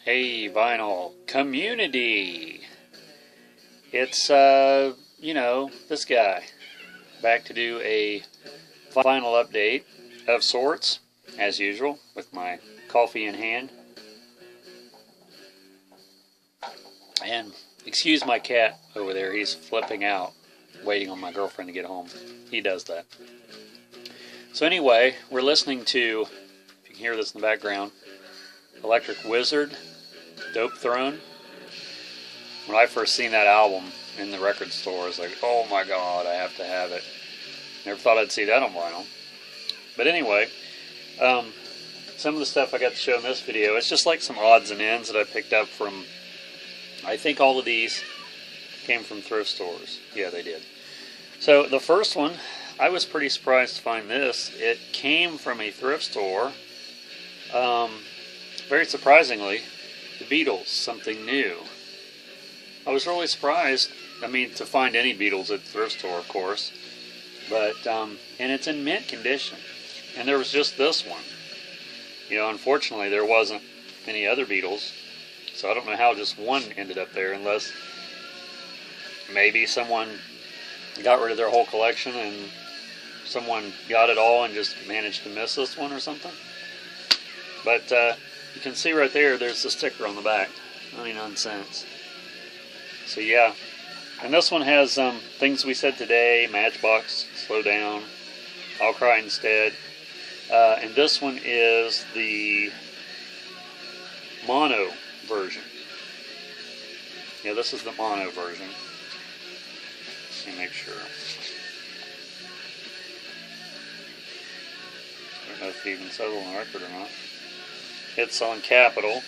Hey, vinyl community. It's, this guy back to do a vinyl update of sorts, as usual, with my coffee in hand. And excuse my cat over there, he's flipping out, waiting on my girlfriend to get home. He does that. So anyway, we're listening to, if you can hear this in the background, Electric Wizard, Dope Throne. When I first seen that album in the record store, I was like, oh my god, I have to have it. Never thought I'd see that on vinyl. But anyway, some of the stuff I got to show in this video, it's just like some odds and ends that I picked up from, I think all of these came from thrift stores. Yeah, they did. So the first one, I was pretty surprised to find this. It came from a thrift store. Very surprisingly, the Beatles, something new. I was really surprised, to find any Beatles at the thrift store, of course. But, and it's in mint condition. And there was just this one. Unfortunately, there wasn't any other Beatles. So I don't know how just one ended up there, unless maybe someone got rid of their whole collection and someone got it all and just managed to miss this one or something. But you can see right there, there's the sticker on the back, 99 cents. So yeah, and this one has things we said today, Matchbox, Slow Down, I'll Cry Instead. And this one is the mono version. Yeah, this is the mono version. Let me make sure. I don't know if it even says it on the record or not. It's on Capitol.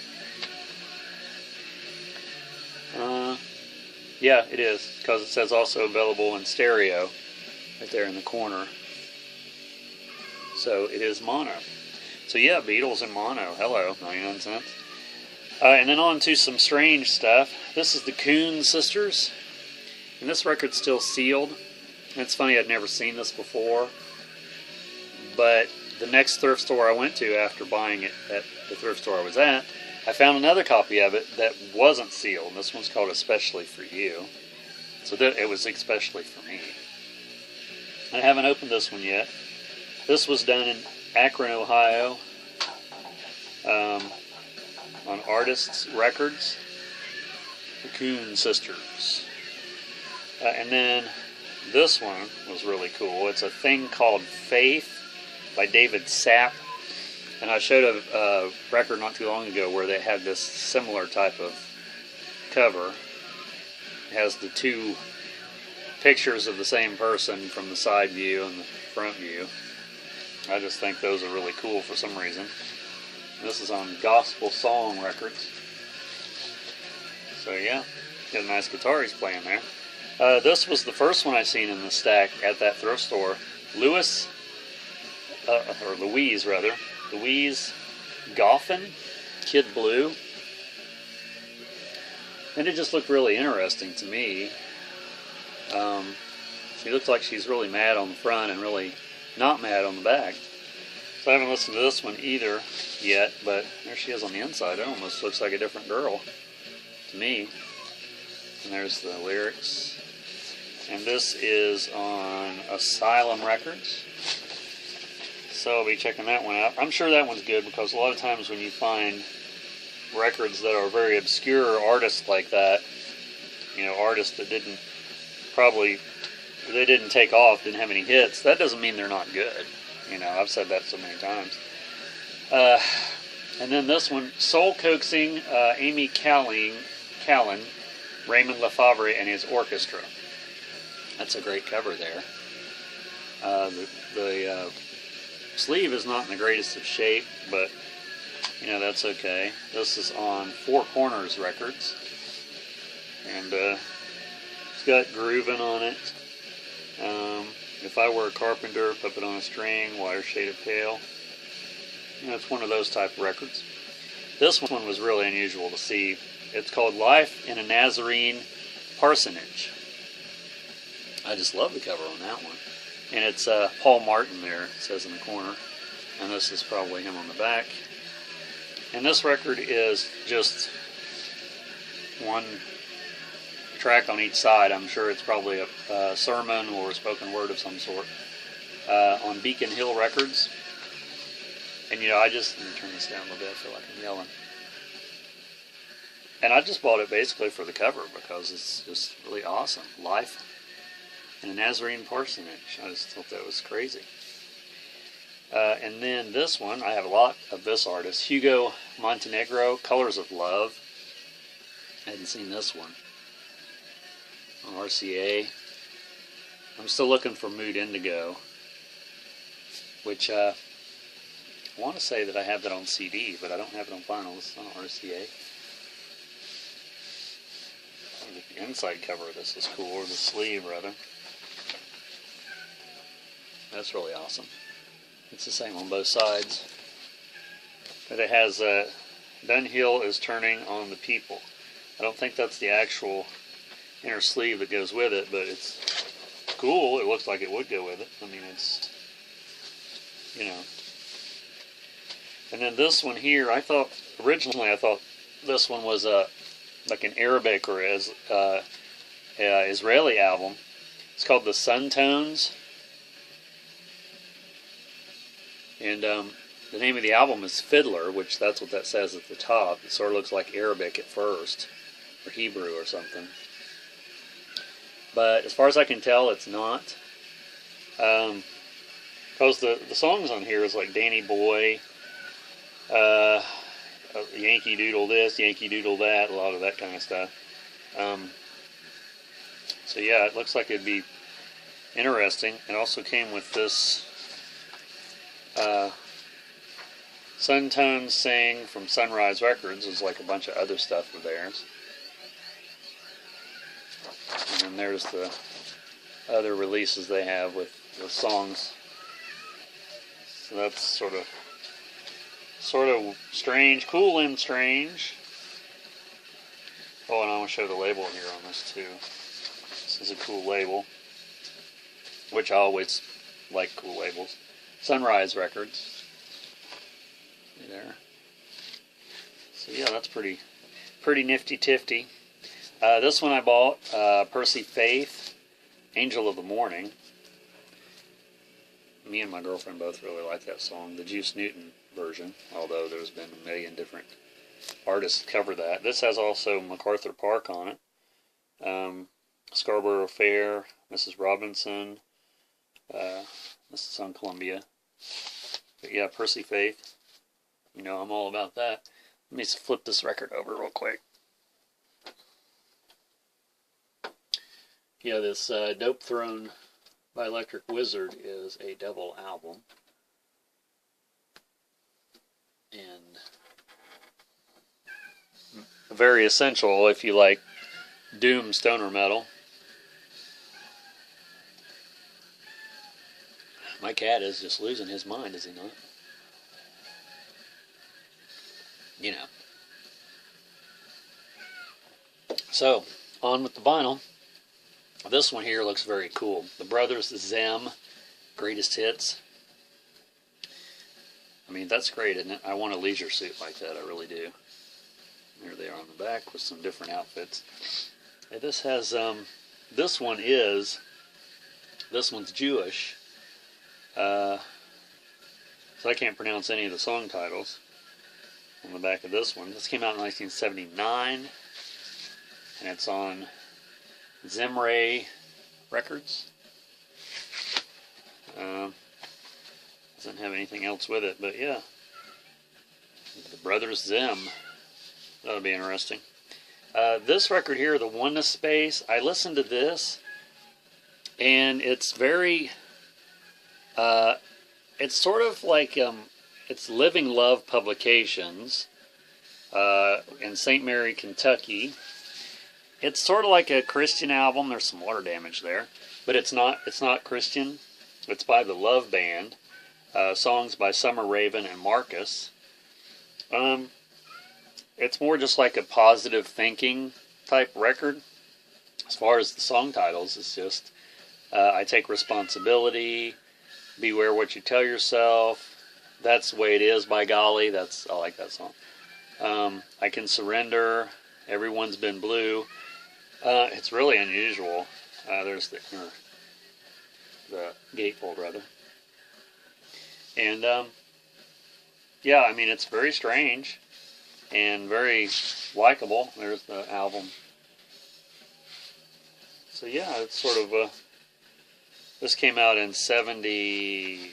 Yeah, it is, because it says also available in stereo right there in the corner. So it is mono. So yeah, Beatles in mono. Hello, 99 cents. And then on to some strange stuff. This is the Coon Sisters. And this record's still sealed. And it's funny, I'd never seen this before. But the next thrift store I went to after buying it at the thrift store I was at, I found another copy of it that wasn't sealed. This one's called Especially For You. So that it was especially for me. I haven't opened this one yet. This was done in Akron, Ohio, on Artists Records, the Coon Sisters. And then this one was really cool. It's a thing called Faith by David Sapp. And I showed a record not too long ago where they had this similar type of cover. It has the two pictures of the same person from the side view and the front view. I just think those are really cool for some reason. This is on Gospel Song Records. So yeah, got a nice guitar he's playing there. This was the first one I seen in the stack at that thrift store. Louise Goffin, Kid Blue. And it just looked really interesting to me. She looks like she's really mad on the front and really not mad on the back. So I haven't listened to this one either yet, but there she is on the inside. It almost looks like a different girl to me. And there's the lyrics. And this is on Asylum Records. So I'll be checking that one out. I'm sure that one's good, because a lot of times when you find records that are very obscure artists like that, artists that didn't take off, didn't have any hits, that doesn't mean they're not good. I've said that so many times. And then this one, Soul Coaxing, Amy Callan, Raymond Lefevre and his orchestra. That's a great cover there. The sleeve is not in the greatest of shape, but that's okay. This is on Four Corners Records, and it's got grooving on it. If I Were a Carpenter, Puppet on a String, Wire Shade of Pale. It's one of those type of records. This one was really unusual to see. It's called Life in a Nazarene Parsonage. I just love the cover on that one. And it's Paul Martin there, it says in the corner. And this is probably him on the back. And this record is just one track on each side. I'm sure it's probably a sermon or a spoken word of some sort. On Beacon Hill Records. And let me turn this down a little bit, I feel like I'm yelling. And I just bought it basically for the cover because it's just really awesome. Life in a Nazarene parsonage. I just thought that was crazy. And then this one, I have a lot of this artist, Hugo Montenegro, Colors of Love. I hadn't seen this one on RCA. I'm still looking for Mood Indigo, which I want to say that I have that on CD, but I don't have it on vinyl. It's on RCA. The inside cover of this is cool, or the sleeve rather. That's really awesome. It's the same on both sides. But it has Dunhill is turning on the people. I don't think that's the actual inner sleeve that goes with it, but it's cool. It looks like it would go with it. I mean, it's, And then this one here, originally I thought this one was like an Arabic or Israeli album. It's called the Sun Tones. And the name of the album is Fiddler, which that's what that says at the top. It sort of looks like Arabic at first, or Hebrew or something. But as far as I can tell, it's not. Because the songs on here is like Danny Boy, Yankee Doodle this, Yankee Doodle that, a lot of that kind of stuff. So yeah, it looks like it'd be interesting. It also came with this Suntones Sing from Sunrise Records. Is like a bunch of other stuff of theirs. And then there's the other releases they have with songs. So that's sort of strange, cool and strange. Oh, and I want to show the label here on this too. This is a cool label, which I always like cool labels. Sunrise Records. See there. So yeah, that's pretty nifty-tifty. This one I bought, Percy Faith, Angel of the Morning. Me and my girlfriend both really like that song, the Juice Newton version, although there's been a million different artists cover that. This has also MacArthur Park on it, Scarborough Fair, Mrs. Robinson, this is on Columbia. But yeah, Percy Faith, I'm all about that. Let me flip this record over real quick. Yeah, this Dope Throne by Electric Wizard is a double album. And very essential if you like doom stoner metal. My cat is just losing his mind, is he not? So, on with the vinyl. This one here looks very cool. The Brothers Zem, Greatest Hits. I mean, that's great, isn't it? I want a leisure suit like that, I really do. There they are on the back with some different outfits. And this has, this one's Jewish. So I can't pronounce any of the song titles on the back of this one. This came out in 1979, and it's on Zemre Records. Doesn't have anything else with it, but yeah. The Brothers Zem. That'll be interesting. This record here, The Oneness Space, I listened to this, and it's very, it's sort of like, it's Living Love Publications in St. Mary, Kentucky. It's sort of like a Christian album. There's some water damage there, but it's not Christian. It's by the Love Band. Songs by Summer Raven and Marcus. It's more just like a positive thinking type record. As far as the song titles, it's just I Take Responsibility, Beware What You Tell Yourself, That's the Way It Is, by golly. I like that song. I Can Surrender, Everyone's Been Blue. It's really unusual. There's the gatefold, rather. And, yeah, I mean, it's very strange and very likable. There's the album. So, yeah, it's sort of this came out in 75.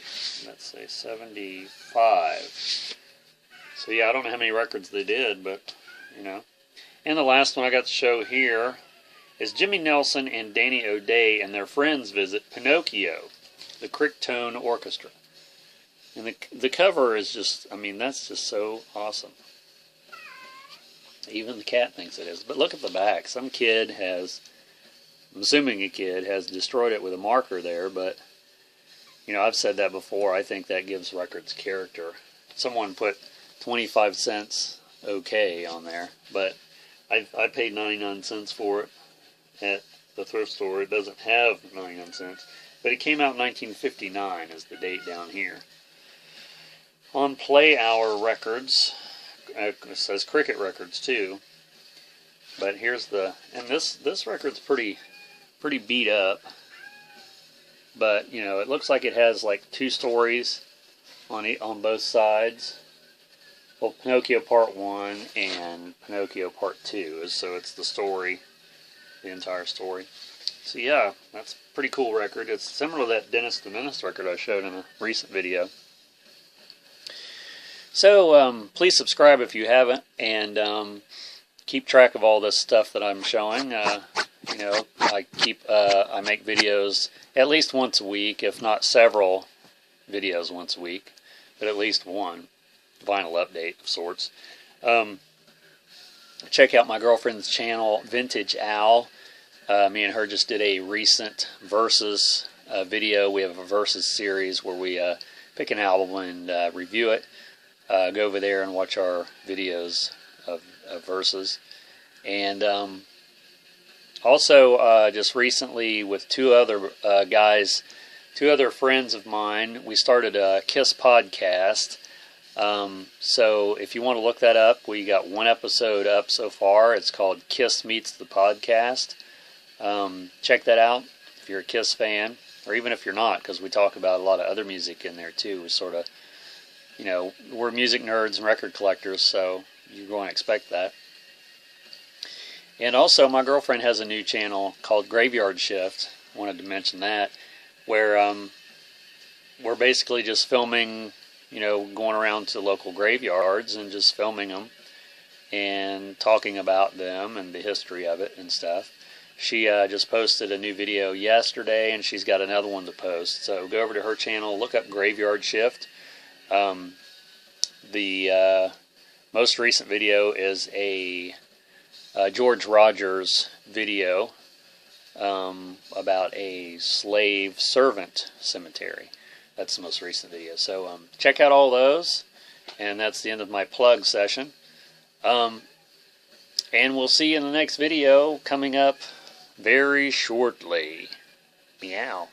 So, yeah, I don't know how many records they did, but, you know. And the last one I got to show here is Jimmy Nelson and Danny O'Day and their friends visit Pinocchio, the Cricketone Orchestra. And the cover is just, I mean, that's just so awesome. Even the cat thinks it is. But look at the back. Some kid has, I'm assuming a kid, has destroyed it with a marker there, but, you know, I've said that before. I think that gives records character. Someone put 25 cents okay on there, but I paid 99 cents for it at the thrift store. It doesn't have 99 cents, but it came out in 1959 is the date down here. On Play Hour Records, it says Cricket Records too, but here's the, and this record's pretty beat up, but you know, it looks like it has like 2 stories on both sides. Well, Pinocchio Part 1 and Pinocchio Part 2, so it's the story, the entire story. So yeah, that's a pretty cool record. It's similar to that Dennis the Menace record I showed in a recent video. So please subscribe if you haven't, and keep track of all this stuff that I'm showing. You know, I make videos at least once a week, if not several videos once a week, but at least one vinyl update of sorts. Check out my girlfriend's channel, Vintage Owl. Me and her just did a recent Versus video. We have a Versus series where we pick an album and review it. Go over there and watch our videos of Versus. And also, just recently with 2 other guys, 2 other friends of mine, we started a KISS podcast. So if you want to look that up, we got 1 episode up so far. It's called KISS Meets the Podcast. Check that out if you're a KISS fan, or even if you're not, because we talk about a lot of other music in there too. We sort of, you know, we're music nerds and record collectors, so you're going to expect that. And also, my girlfriend has a new channel called Graveyard Shift. Wanted to mention that, where we're basically just filming, you know, going around to local graveyards and just filming them and talking about them and the history of it and stuff. She just posted a new video yesterday, and she's got another one to post. So go over to her channel, look up Graveyard Shift. The most recent video is a George Rogers video about a slave servant cemetery. That's the most recent video. So check out all those, and that's the end of my plug session. And we'll see you in the next video coming up very shortly. Meow.